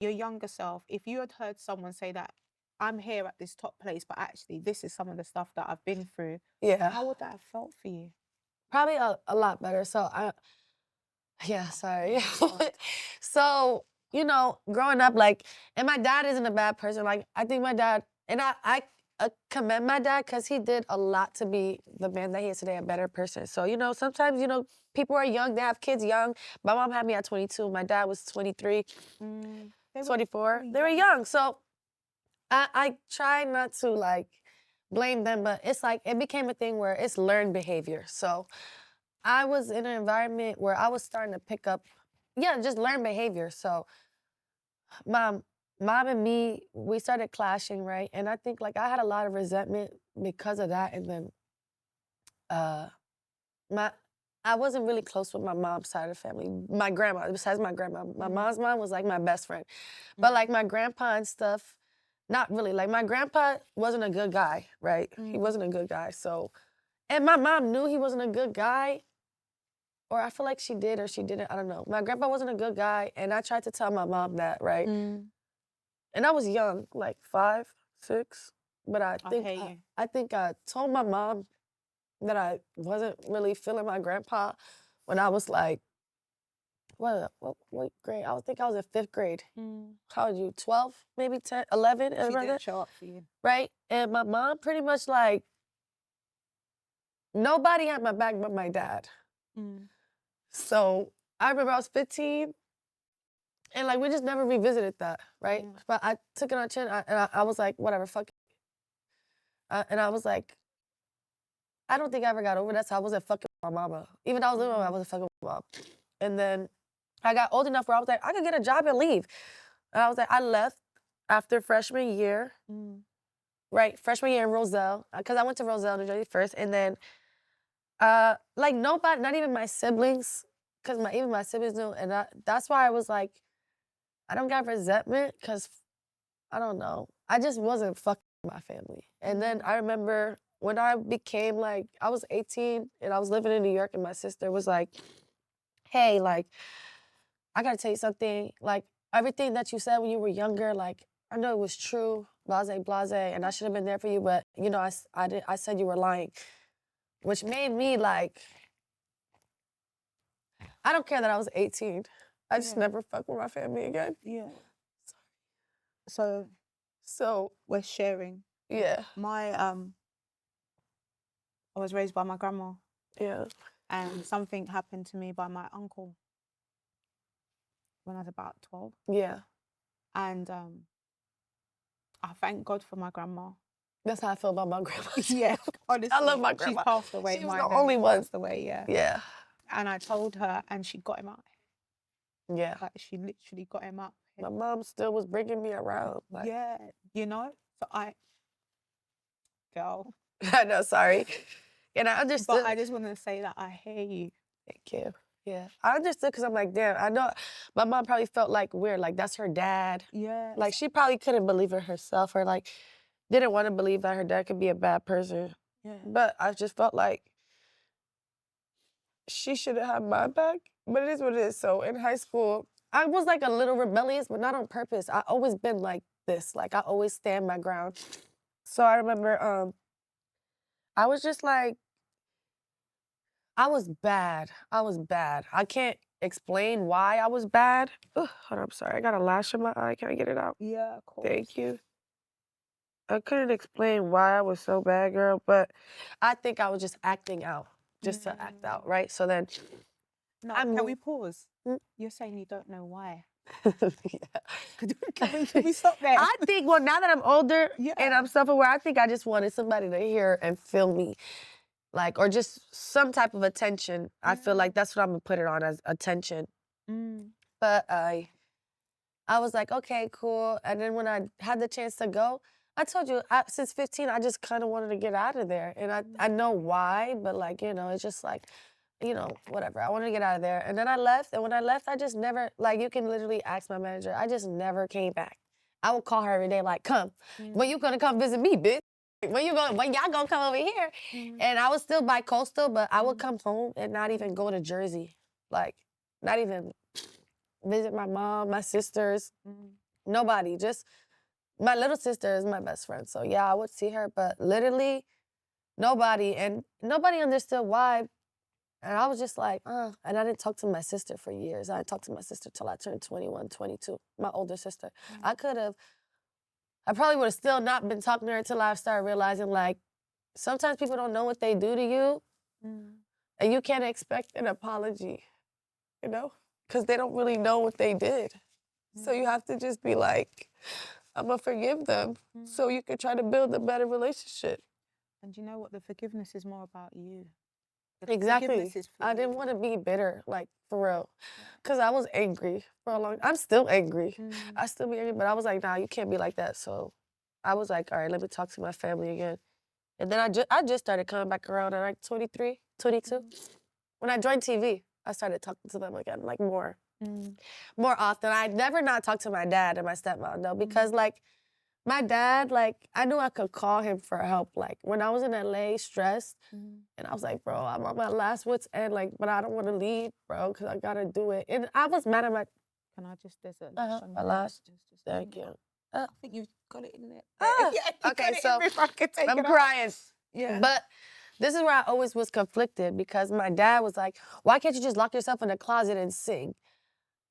your younger self, if you had heard someone say that I'm here at this top place, but actually this is some of the stuff that I've been through, Yeah. how would that have felt for you? Probably a lot better. Yeah, sorry. So, growing up, like, and my dad isn't a bad person. Like, I think my dad, and I commend my dad because he did a lot to be the man that he is today, a better person. So, sometimes, people are young, they have kids young. My mom had me at 22. My dad was 23, They were 24. very They were young. young. So I try not to, like, blame them, but it's like, it became a thing where it's learned behavior. So I was in an environment where I was starting to pick up, just learn behavior. So mom, mom and me, we started clashing, right? And I think like I had a lot of resentment because of that. And then uh my I wasn't really close with my mom's side of the family. My grandma, besides my grandma, my mom's mom was like my best friend. But like my grandpa and stuff, not really. Like my grandpa wasn't a good guy, right? He wasn't a good guy. So, and my mom knew he wasn't a good guy, or I feel like she did or she didn't. I don't know. My grandpa wasn't a good guy, and I tried to tell my mom that, right? And I was young, like 5, 6. But I I think hear you. I think I told my mom that I wasn't really feeling my grandpa when I was like, what grade? I was in 5th grade. How old you? 12, maybe 10, 11, She around there? didn't show up for you. Right? And my mom pretty much like, nobody had my back but my dad. So I remember I was 15, and like we just never revisited that, right? But I took it on chin, and I was like, whatever, fuck it. And I was like, I don't think I ever got over that, so I wasn't fucking with my mama. Even though I was living with my mom, I wasn't fucking with my mom. And then I got old enough where I was like, I could get a job and leave. And I was like, I left after freshman year, right? Freshman year in Roselle, because I went to Roselle, New Jersey first, and then like nobody, not even my siblings, because even my siblings knew, and that's why I was like, I don't got resentment, because I don't know, I just wasn't fucking with my family. And then I remember when I became like, I was 18 and I was living in New York, and my sister was like, hey, like, I gotta tell you something, like, everything that you said when you were younger, like, I know it was true, blase, blase, and I should have been there for you, but, I said you were lying, which made me like, I don't care that I was 18. I just never fuck with my family again. Yeah. So So, we're sharing. yeah, I was raised by my grandma, yeah. and something happened to me by my uncle when I was about 12. Yeah. And I thank God for my grandma. That's how I feel about my grandma. Yeah, honestly. I love my She's grandma. passed away. She was Mine the only one. passed away, yeah. Yeah. And I told her, and she got him up. Yeah. Like, she literally got him up. My mom still was bringing me around. Like, Yeah, so girl. I know, sorry. And I understood. But I just want to say that I hear you. Thank you. Yeah. I understood because I'm like, damn, I know my mom probably felt like weird, like that's her dad. Yeah. Like she probably couldn't believe it herself, or like didn't want to believe that her dad could be a bad person. Yeah. But I just felt like she should have had my back. But it is what it is. So in high school, I was like a little rebellious, but not on purpose. I always been like this. Like I always stand my ground. So I remember I was just like, I was bad. I was bad. I can't explain why I was bad. Ugh, hold on, I'm sorry. I got a lash in my eye. Can I get it out? Yeah, of course. Thank you. I couldn't explain why I was so bad, girl, but I think I was just acting out, just to act out, right? So then, No, I can moved. we pause? You're saying you don't know why. Yeah. Can we stop there? I think, well, now that I'm older Yeah. and I'm self-aware, I think I just wanted somebody to hear and feel me. Like, or just some type of attention. I feel like that's what I'm gonna put it on, as attention. But I was like, okay, cool. And then when I had the chance to go, I told you, since 15, I just kind of wanted to get out of there. And I know why, but like, it's just like, whatever. I wanted to get out of there. And then I left. And when I left, I just never, like, you can literally ask my manager, I just never came back. I would call her every day, like, come. When you gonna come visit me, bitch? When y'all gonna come over here? And I was still bi-coastal, but I would come home and not even go to Jersey. Like, not even visit my mom, my sisters. Nobody. Just my little sister is my best friend. So yeah, I would see her, but literally nobody. And nobody understood why. And I was just like, and I didn't talk to my sister for years. I didn't talk to my sister till I turned 21, 22, my older sister. I probably would have still not been talking to her until I started realizing, like, sometimes people don't know what they do to you, and you can't expect an apology, you know? Because they don't really know what they did. So you have to just be like, I'm gonna forgive them so you can try to build a better relationship. And you know what? The forgiveness is more about you. Exactly. I didn't want to be bitter, like, for real. Because I was angry for a long time. I'm still angry. I still be angry, but I was like, nah, you can't be like that. So I was like, all right, let me talk to my family again. And then I just started coming back around at like 23, 22. When I joined TV, I started talking to them again, like more often. I never not talked to my dad and my stepmom, though, because like my dad, like I knew I could call him for help. Like when I was in LA stressed, and I was like, bro, I'm on my last wit's end, like, but I don't want to leave, bro, because I gotta do it. And I was mad at my. Can I just, there's a My last. Thank you. I think you've got it in there. Okay, so I'm crying. Yeah. But this is where I always was conflicted because my dad was like, why can't you just lock yourself in the closet and sing?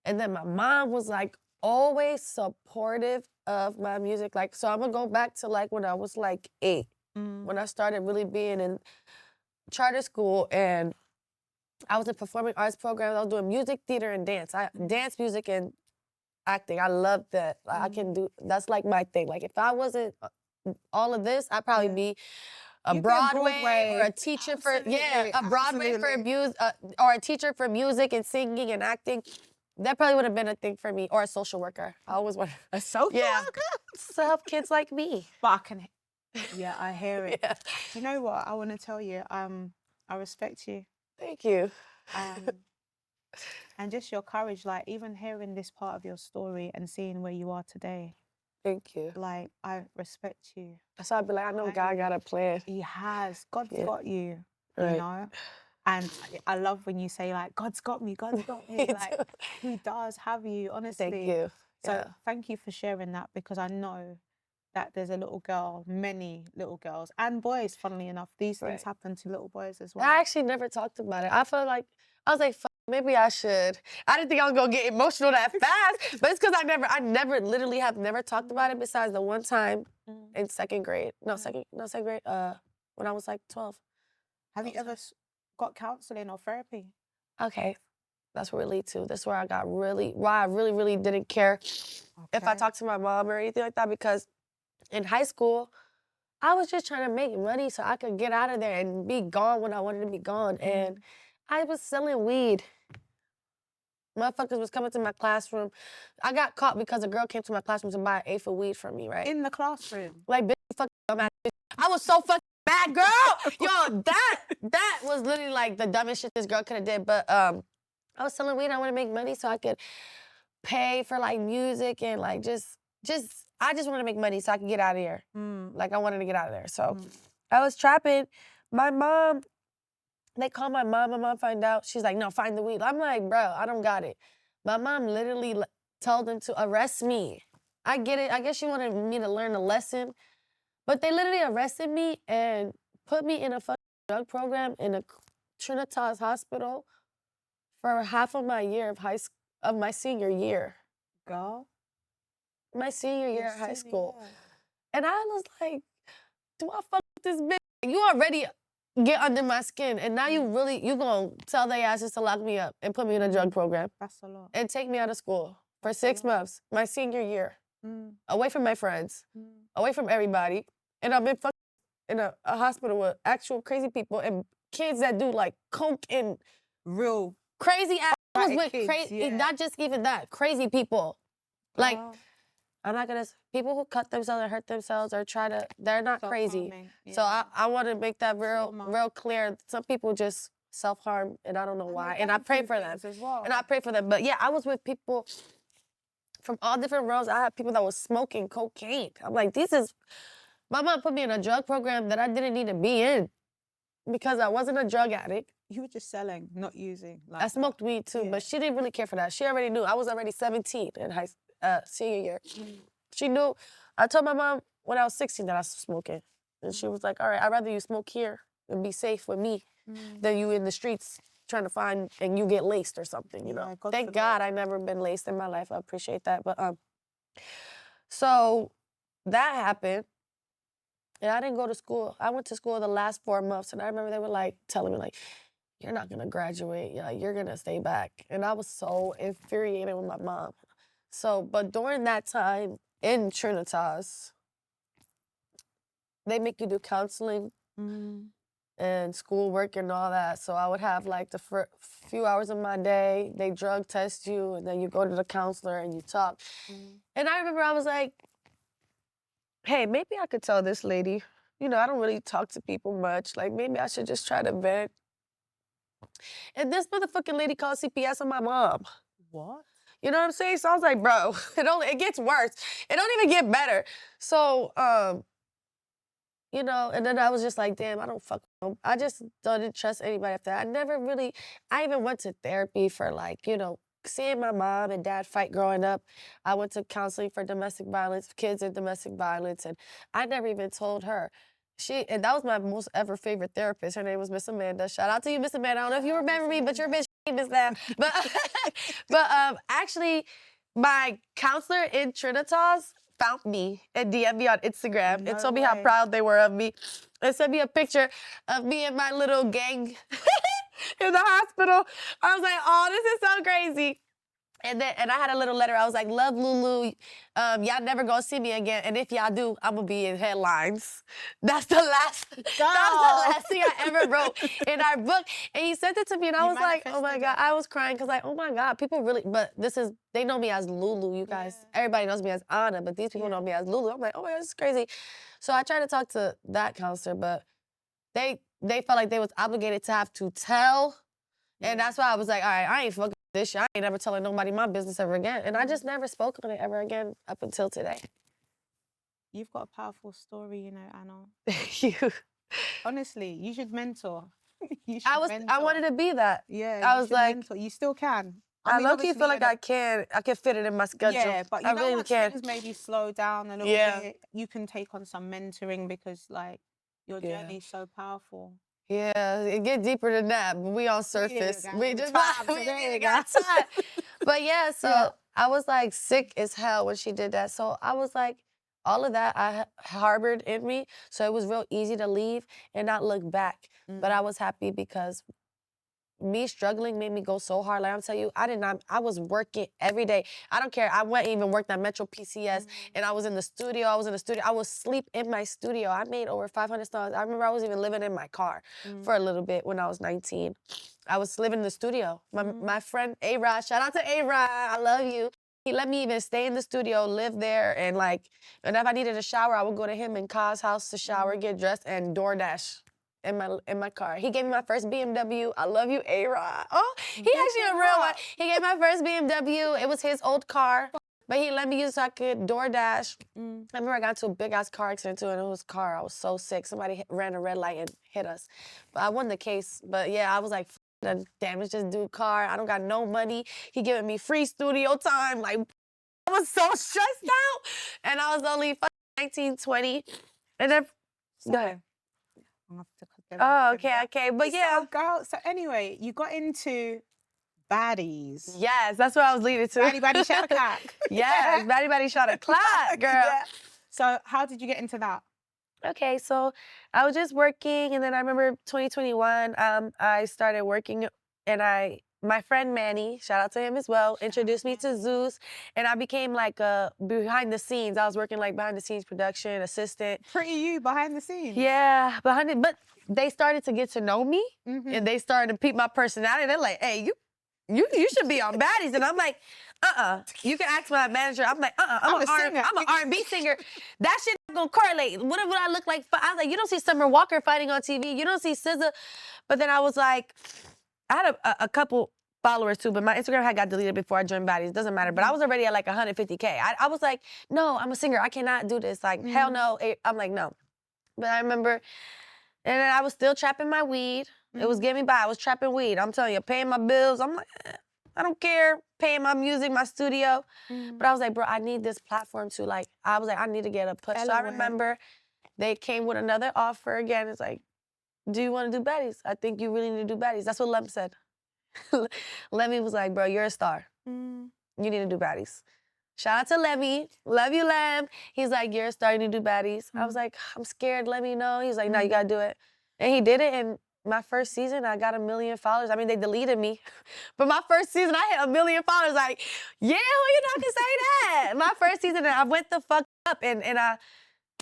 And then my mom was like always supportive of my music. Like, so I'm gonna go back to like when I was like 8, when I started really being in charter school and I was in performing arts programs. I was doing music, theater, and dance. Dance, music, and acting. I love that. Like, I can do, that's like my thing. Like if I wasn't all of this, I'd probably be a Broadway or a teacher for Broadway for music or a teacher for music and singing and acting. That probably would have been a thing for me, or a social worker. I always wanted a social worker to help kids like me. But I can, I hear it. Do you know what I want to tell you? I respect you. Thank you. And just your courage, like even hearing this part of your story and seeing where you are today. Thank you. Like, I respect you. So I'd be like, I know God got a plan. He has. God's got you, right. You know? And I love when you say, like, God's got me, God's got me. Like, He does have you, honestly. Thank you. So thank you for sharing that, because I know that there's a little girl, many little girls, and boys, funnily enough. These things happen to little boys as well. I actually never talked about it. I felt like, I was like, maybe I should. I didn't think I was gonna get emotional that fast, but it's because I never literally have never talked about it besides the one time in second grade. Second grade, when I was like 12. Have you ever got counseling or therapy? Okay, that's where it leads to. That's where I got why I really didn't care if I talked to my mom or anything like that, because in high school, I was just trying to make money so I could get out of there and be gone when I wanted to be gone. And I was selling weed. Motherfuckers was coming to my classroom. I got caught because a girl came to my classroom to buy an eighth of weed from me, right? In the classroom? Like, bitch, fucking dumbass bitch. I was so fucking bad, girl! Yo, that was literally like the dumbest shit this girl could have did. But I was selling weed. I want to make money so I could pay for like music and like I just want to make money so I can get out of here. Like I wanted to get out of there. So I was trapping. My mom, they called my mom found out. She's like, no, find the weed. I'm like, bro, I don't got it. My mom literally told them to arrest me. I get it. I guess she wanted me to learn a lesson. But they literally arrested me and put me in a fucking drug program in a Trina hospital for half of my year of my senior year. Girl? My senior year of high school. And I was like, do I fuck with this bitch? You already get under my skin, and now you gonna tell their asses to lock me up and put me in a drug program. That's a lot. And take me out of school for 6 months, my senior year. Away from my friends, away from everybody. And I've been in a hospital with actual crazy people and kids that do like coke and real crazy ass. I was with crazy, not just even that, crazy people. Like, I'm not gonna, people who cut themselves and hurt themselves or they're not crazy. So I want to make that real clear. Some people just self-harm and I don't know why. And I pray for them. And I pray for them. But yeah, I was with people from all different realms. I had people that was smoking cocaine. I'm like, my mom put me in a drug program that I didn't need to be in because I wasn't a drug addict. You were just selling, not using. I smoked weed too, but she didn't really care for that. She already knew. I was already 17 in high school. senior year. She knew. I told my mom when I was 16 that I was smoking. And she was like, all right, I'd rather you smoke here and be safe with me than you in the streets trying to find and you get laced or something, you know. Thank God I never been laced in my life. I appreciate that. But so that happened. And I didn't go to school. I went to school the last 4 months, and I remember they were like telling me like, you're not gonna graduate, you're gonna stay back. And I was so infuriated with my mom. So, but during that time in Trinitas, they make you do counseling and schoolwork and all that. So I would have like the first few hours of my day, they drug test you, and then you go to the counselor and you talk. And I remember I was like, hey, maybe I could tell this lady, you know, I don't really talk to people much. Like, maybe I should just try to vent. And this motherfucking lady called CPS on my mom. What? You know what I'm saying? So I was like, bro, it gets worse. It don't even get better. So, you know, and then I was just like, damn, I don't fuck with them. I just didn't trust anybody after that. I even went to therapy for like, you know, seeing my mom and dad fight growing up. I went to counseling for domestic violence, kids in domestic violence, and I never even told her. And that was my most ever favorite therapist. Her name was Miss Amanda. Shout out to you, Miss Amanda. I don't know if you remember me, but you're Miss famous now. But actually, my counselor in Trinitas found me and DM'd me on Instagram and told me how proud they were of me and sent me a picture of me and my little gang in the hospital. I was like, oh, this is so crazy. And I had a little letter. I was like, love Lulu. Y'all never gonna see me again. And if y'all do, I'm gonna be in headlines. That was the last thing I ever wrote in our book. And he sent it to me and I was like, oh my God. I was crying because like, oh my God, people really, but they know me as Lulu, you guys. Yeah. Everybody knows me as Anna, but these people know me as Lulu. I'm like, oh my God, this is crazy. So I tried to talk to that counselor, but they felt like they was obligated to have to tell. And that's why I was like, all right, I ain't fucking this shit. I ain't never telling nobody my business ever again. And I just never spoke on it ever again up until today. You've got a powerful story, you know, Anna. Thank you. Honestly, you should mentor. I wanted to be that. Yeah, I was like, mentor. You still can. I low-key feel like I can fit it in my schedule. Yeah, but you know, once things maybe slow down a little bit, you can take on some mentoring because like your journey's so powerful. Yeah, it get deeper than that, but we on surface. We just got time. But yeah, so I was like sick as hell when she did that. So I was like, all of that I harbored in me. So it was real easy to leave and not look back. But I was happy because me struggling made me go so hard. Like I'm telling you, I was working every day. I don't care. I went and even worked at Metro PCS and I was in the studio. I would sleep in my studio. I made over $500. I remember I was even living in my car for a little bit when I was 19. I was living in the studio. My friend A-Rod, shout out to A-Rod, I love you. He let me even stay in the studio, live there, and if I needed a shower, I would go to him in Ka's house to shower, get dressed, and DoorDash in my car. He gave me my first BMW. I love you, A-Rod. Oh, he actually a real one. He gave me my first BMW. It was his old car, but he let me use it so I could DoorDash. I remember I got into a big-ass car accident, too, and it was a car. I was so sick. Somebody ran a red light and hit us. But I won the case. But, yeah, I was like, the damage just do car. I don't got no money. He giving me free studio time. Like, I was so stressed out. And I was only 19, 20. And then, go ahead. Oh, okay. But yeah. Girl, so anyway, you got into baddies. Yes, that's what I was leading to. Baddie shot a clock. Yes, baddie shot a clock, girl. Yeah. So how did you get into that? Okay, so I was just working, and then I remember 2021, I started working, and my friend Manny, shout out to him as well, introduced me to Zeus, and I became like a behind the scenes. I was working like behind the scenes production assistant. Pretty you behind the scenes. Yeah, behind it, but they started to get to know me, and they started to peep my personality. They're like, hey, you should be on Baddies, and I'm like, you can ask my manager. I'm like, I'm an R&B singer. That shit not gonna correlate. What would I look like? I was like, you don't see Summer Walker fighting on TV. You don't see SZA. But then I was like, I had a couple followers too, but my Instagram had got deleted before I joined Baddies. It doesn't matter. But I was already at like 150K. I was like, no, I'm a singer. I cannot do this. Like, hell no. I'm like, no. But I remember, and then I was still trapping my weed. It was getting me by. I was trapping weed. I'm telling you, paying my bills. I'm like, I don't care paying my music, my studio. But I was like, bro, I need this platform to like, I was like, I need to get a push. So I remember they came with another offer again. It's like, do you want to do baddies? I think you really need to do baddies. That's what Lem said. Lemmy was like, bro, you're a star. You need to do baddies. Shout out to Lemmy. Love you, Lem. He's like, you're a star, you need to do baddies. I was like, I'm scared, let me know. He's like, no, you gotta do it. And he did it, and my first season, I got 1 million followers. I mean, they deleted me. But my first season, I hit 1 million followers. Like, yeah, who you not gonna say that? My first season, I went the fuck up, and I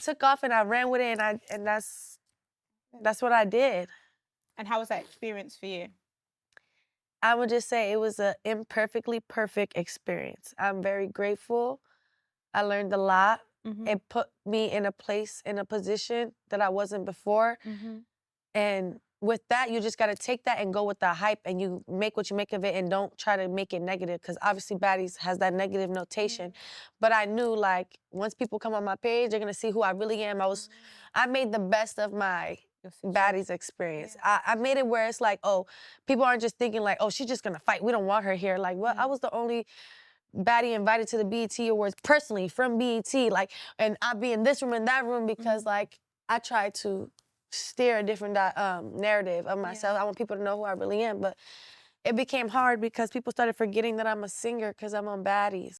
took off, and I ran with it, and that's what I did. And how was that experience for you? I would just say it was an imperfectly perfect experience. I'm very grateful. I learned a lot. It put me in a place, in a position that I wasn't before. And with that, you just got to take that and go with the hype, and you make what you make of it, and don't try to make it negative, because obviously Baddies has that negative notation. But I knew, like, once people come on my page, they're going to see who I really am. I made the best of my Baddies experience. I made it where it's like, oh, people aren't just thinking like, oh, she's just going to fight. We don't want her here. Like, well, I was the only baddie invited to the BET Awards personally from BET, like, and I'd be in this room and that room because like I tried to steer a different narrative of myself. I want people to know who I really am, but it became hard because people started forgetting that I'm a singer because I'm on Baddies.